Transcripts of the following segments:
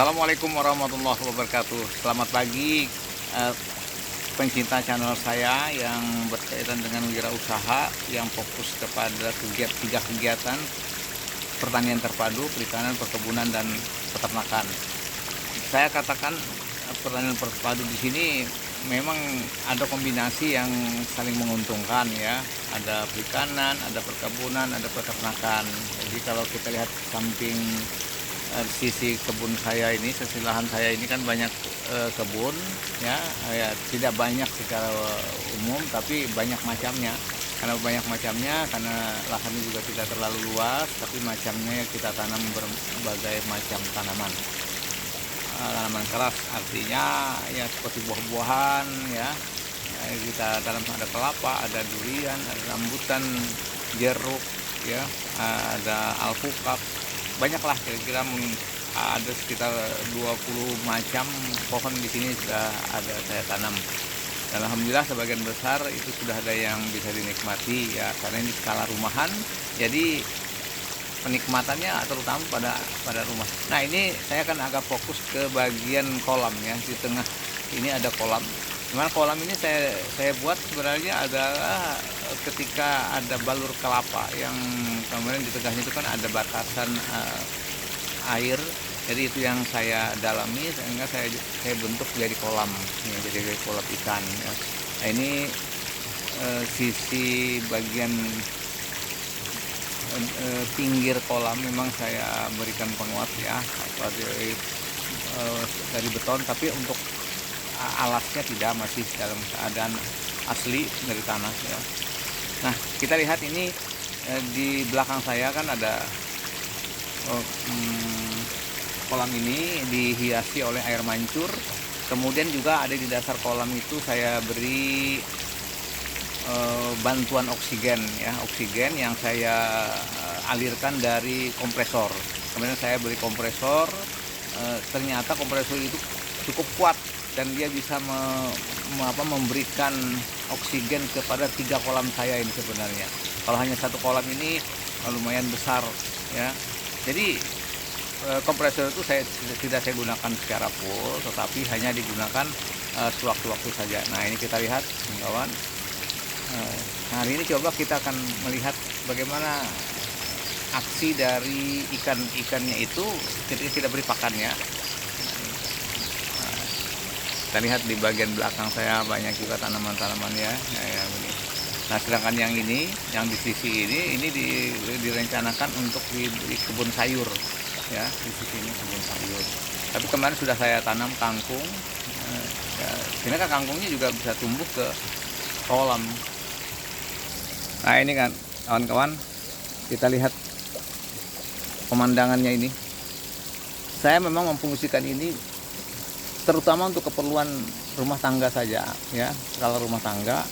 Assalamualaikum warahmatullahi wabarakatuh. Selamat pagi pencinta channel saya yang berkaitan dengan wirausaha yang fokus kepada tiga kegiatan pertanian terpadu, perikanan, perkebunan, dan peternakan. Saya katakan pertanian terpadu di sini memang ada kombinasi yang saling menguntungkan ya. Ada perikanan, ada perkebunan, ada peternakan. Jadi kalau kita lihat samping sisi kebun saya ini, sisi lahan saya ini kan banyak kebun ya, tidak banyak secara umum tapi banyak macamnya. Karena banyak macamnya, karena lahannya juga tidak terlalu luas, tapi macamnya kita tanam berbagai macam tanaman. Tanaman keras artinya ya seperti buah-buahan ya. Kita tanam, ada kelapa, ada durian, ada rambutan, jeruk ya, ada alpukat. Banyaklah, kira-kira ada sekitar 20 macam pohon di sini sudah ada saya tanam. Dan alhamdulillah sebagian besar itu sudah ada yang bisa dinikmati ya, karena ini skala rumahan. Jadi penikmatannya terutama pada rumah. Nah, ini saya akan agak fokus ke bagian kolam ya. Di tengah ini ada kolam. Dimana kolam ini saya buat sebenarnya adalah ketika ada balur kelapa yang kemarin di tengahnya itu kan ada batasan air. Jadi itu yang saya dalami sehingga saya bentuk jadi kolam ya, jadi kolam ikan ya. Nah, ini sisi bagian pinggir kolam memang saya berikan penguat ya, dari beton, tapi untuk alasnya tidak, masih dalam keadaan asli dari tanah ya. Nah, kita lihat ini di belakang saya kan ada kolam ini dihiasi oleh air mancur. Kemudian juga ada di dasar kolam itu saya beri bantuan oksigen ya, oksigen yang saya alirkan dari kompresor. Kemudian saya beri kompresor, ternyata kompresor itu cukup kuat dan dia bisa memberikan oksigen kepada 3 kolam saya ini sebenarnya. Kalau hanya satu kolam ini lumayan besar ya. Jadi kompresor itu tidak saya gunakan secara full, tetapi hanya digunakan sewaktu-waktu saja. Nah, ini kita lihat kawan. Hari ini coba kita akan melihat bagaimana aksi dari ikan-ikannya itu ketika kita beri pakannya. Kita lihat di bagian belakang saya banyak juga tanaman-tanaman ya. Nah, sedangkan yang ini, yang di sisi ini direncanakan untuk di kebun sayur ya. Di sisi ini kebun sayur. Tapi kemarin sudah saya tanam kangkung. Ternyata kangkungnya juga bisa tumbuh ke kolam. Nah, ini kan kawan-kawan, kita lihat pemandangannya ini. Saya memang memfungsikan ini terutama untuk keperluan rumah tangga saja ya, kalau rumah tangga.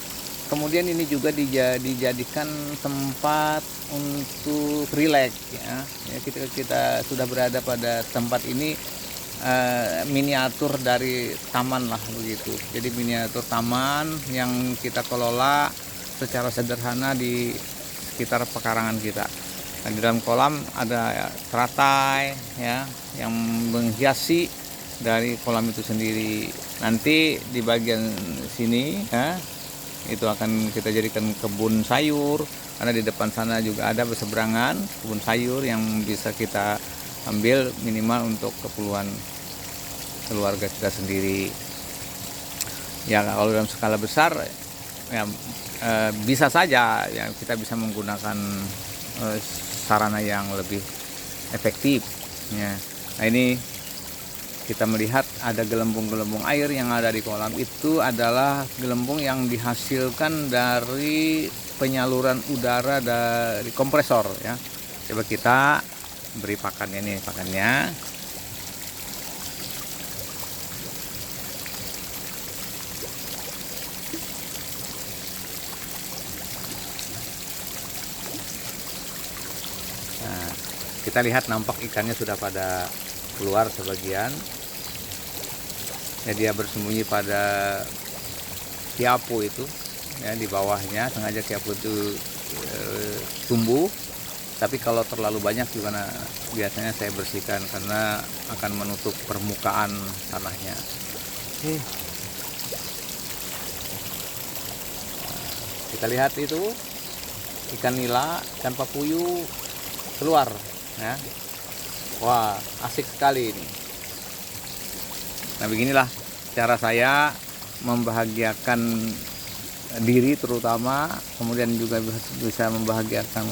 Kemudian ini juga dijadikan tempat untuk rileks ya. Kita sudah berada pada tempat ini miniatur dari taman lah begitu. Jadi miniatur taman yang kita kelola secara sederhana di sekitar pekarangan kita. Nah, di dalam kolam ada teratai ya yang menghiasi dari kolam itu sendiri. Nanti di bagian sini ya, itu akan kita jadikan kebun sayur, karena di depan sana juga ada berseberangan kebun sayur yang bisa kita ambil minimal untuk keperluan keluarga kita sendiri. Ya, kalau dalam skala besar ya bisa saja ya, kita bisa menggunakan sarana yang lebih efektif ya. Nah, ini kita melihat ada gelembung-gelembung air yang ada di kolam. Itu adalah gelembung yang dihasilkan dari penyaluran udara dari kompresor ya. Coba kita beri pakannya nih, pakannya. Nah, kita lihat nampak ikannya sudah pada keluar sebagian ya, dia bersembunyi pada kiapu itu ya, di bawahnya sengaja kiapu itu tumbuh Tapi kalau terlalu banyak juga biasanya saya bersihkan karena akan menutup permukaan tanahnya. Oke. Kita lihat itu ikan nila, ikan papuyu keluar ya. Wah, asik sekali ini. Nah, beginilah cara saya membahagiakan diri terutama, kemudian juga bisa membahagiakan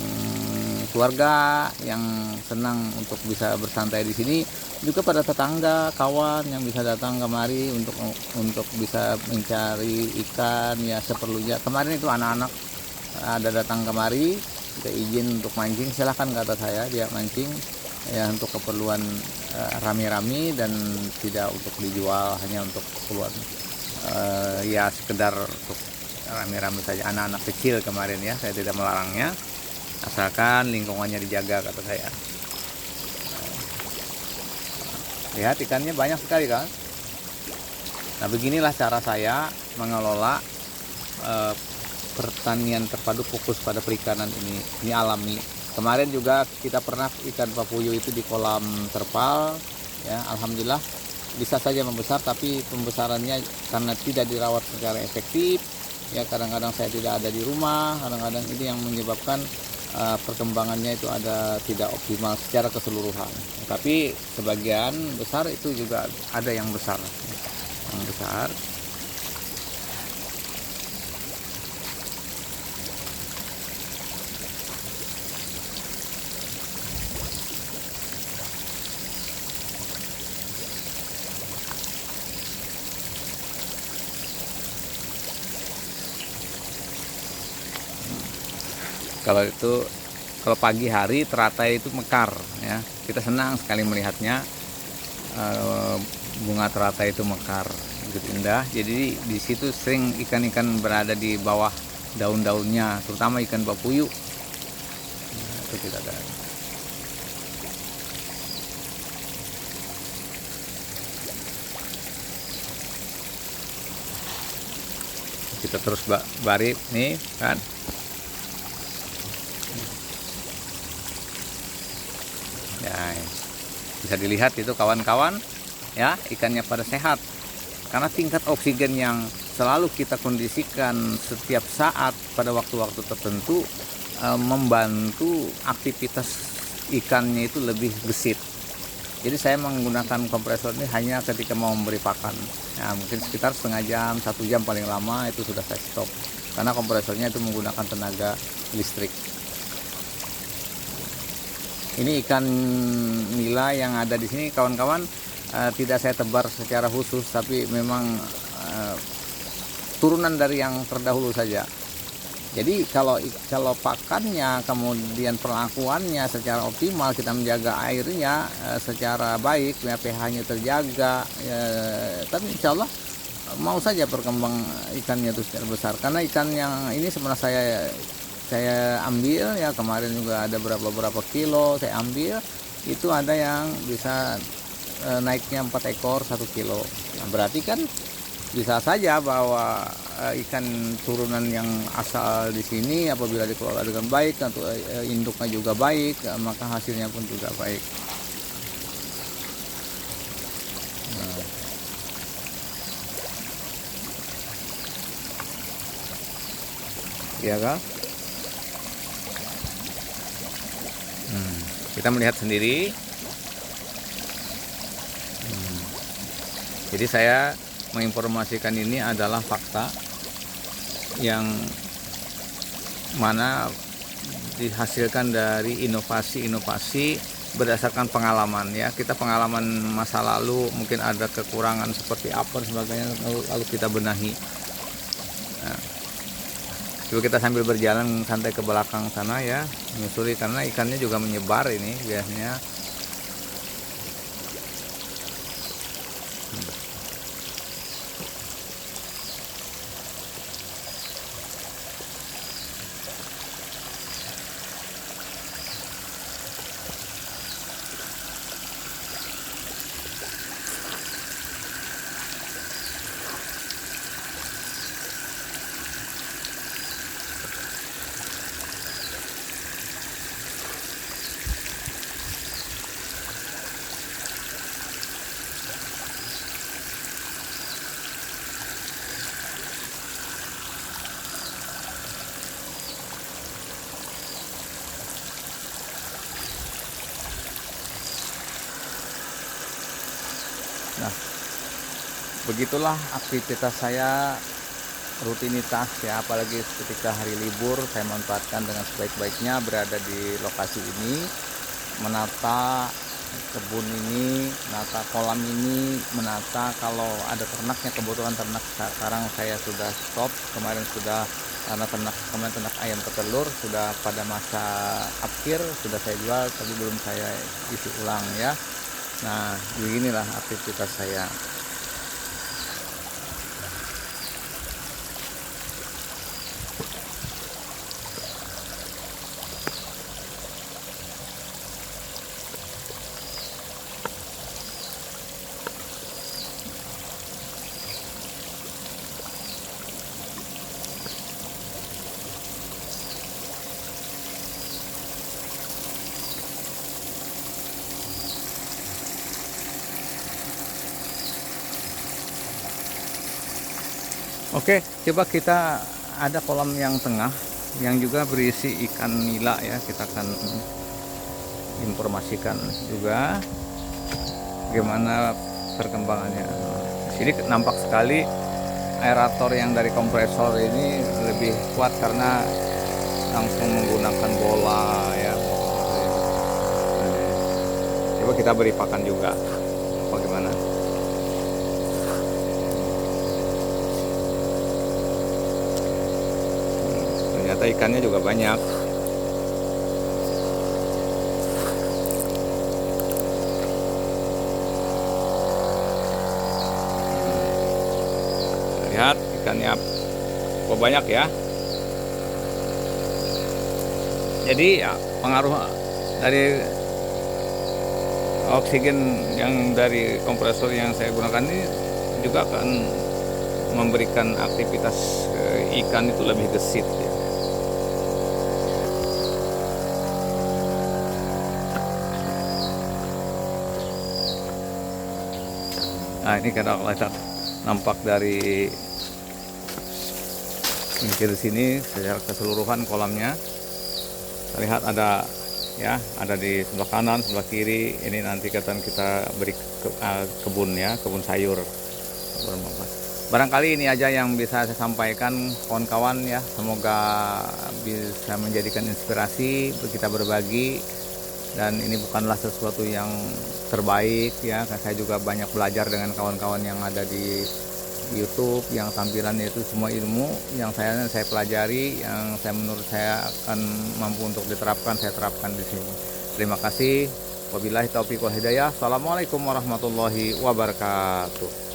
keluarga yang senang untuk bisa bersantai di sini, juga pada tetangga, kawan yang bisa datang kemari untuk bisa mencari ikan ya seperlunya. Kemarin itu anak-anak ada datang kemari, kita izin untuk mancing, silahkan kata saya, dia mancing ya untuk keperluan rame-rame dan tidak untuk dijual, hanya untuk keperluan ya sekedar untuk rame-rame saja, anak-anak kecil kemarin ya. Saya tidak melarangnya asalkan lingkungannya dijaga kata saya. Lihat ikannya banyak sekali kan. Nah, beginilah cara saya mengelola pertanian terpadu fokus pada perikanan ini alami. Kemarin juga kita pernah ikan papuyu itu di kolam terpal ya, alhamdulillah bisa saja membesar, tapi pembesarannya karena tidak dirawat secara efektif ya, kadang-kadang saya tidak ada di rumah, kadang-kadang ini yang menyebabkan perkembangannya itu ada tidak optimal secara keseluruhan. Tapi sebagian besar itu juga ada yang besar. Kalau pagi hari teratai itu mekar ya, kita senang sekali melihatnya, bunga teratai itu mekar begitu indah. Jadi di situ sering ikan-ikan berada di bawah daun-daunnya, terutama ikan papuyu. Nah, itu kita ada. Kita terus barik nih kan. Ya, bisa dilihat itu kawan-kawan ya, ikannya pada sehat karena tingkat oksigen yang selalu kita kondisikan setiap saat pada waktu-waktu tertentu membantu aktivitas ikannya itu lebih gesit. Jadi saya menggunakan kompresor ini hanya ketika mau memberi pakan ya, mungkin sekitar setengah jam, 1 jam paling lama itu sudah saya stop karena kompresornya itu menggunakan tenaga listrik. Ini ikan nila yang ada di sini kawan-kawan, tidak saya tebar secara khusus, tapi memang turunan dari yang terdahulu saja. Jadi kalau pakannya kemudian perlakuannya secara optimal, kita menjaga airnya secara baik, ya, pH-nya terjaga, ya, tapi insya Allah mau saja berkembang ikannya itu secara besar. Karena ikan yang ini sebenarnya saya ambil ya, kemarin juga ada beberapa kilo saya ambil, itu ada yang bisa naiknya 4 ekor 1 kilo. Nah, berarti kan bisa saja bahwa ikan turunan yang asal di sini apabila dikelola dengan baik atau induknya juga baik, maka hasilnya pun juga baik. Nah. Ya kan? Kita melihat sendiri. Jadi saya menginformasikan ini adalah fakta yang mana dihasilkan dari inovasi-inovasi berdasarkan pengalaman ya. Kita pengalaman masa lalu mungkin ada kekurangan seperti apa dan sebagainya, lalu kita benahi. Nah, coba kita sambil berjalan santai ke belakang sana ya, menyusuri karena ikannya juga menyebar ini biasanya. Nah, begitulah aktivitas saya, rutinitas ya, apalagi ketika hari libur saya manfaatkan dengan sebaik-baiknya berada di lokasi ini, menata kebun ini, menata kolam ini, menata kalau ada ternaknya, kebutuhan ternak sekarang saya sudah stop, kemarin sudah karena kemarin ternak ayam petelur sudah pada masa akhir, sudah saya jual tapi belum saya isi ulang ya. Nah, beginilah aktivitas saya. Oke, coba kita ada kolam yang tengah yang juga berisi ikan nila ya, kita akan informasikan juga bagaimana perkembangannya. Di sini nampak sekali aerator yang dari kompresor ini lebih kuat karena langsung menggunakan bola ya. Coba kita beri pakan juga, bagaimana? Ternyata ikannya juga banyak. Lihat ikannya kok banyak ya. Jadi ya, pengaruh dari oksigen yang dari kompresor yang saya gunakan ini juga akan memberikan aktivitas ikan itu lebih gesit ya. Nah, ini kalau lihat nampak dari pinggir sini secara keseluruhan kolamnya terlihat ada ya, ada di sebelah kanan, sebelah kiri. Ini nanti akan kita beri kebun ya, kebun sayur. Barangkali ini aja yang bisa saya sampaikan kawan-kawan ya. Semoga bisa menjadikan inspirasi untuk kita berbagi. Dan ini bukanlah sesuatu yang terbaik ya, saya juga banyak belajar dengan kawan-kawan yang ada di YouTube yang tampilannya itu semua ilmu yang saya pelajari, yang menurut saya akan mampu untuk diterapkan, saya terapkan di sini. Terima kasih. Wabillahi taufiq wal hidayah. Assalamualaikum warahmatullahi wabarakatuh.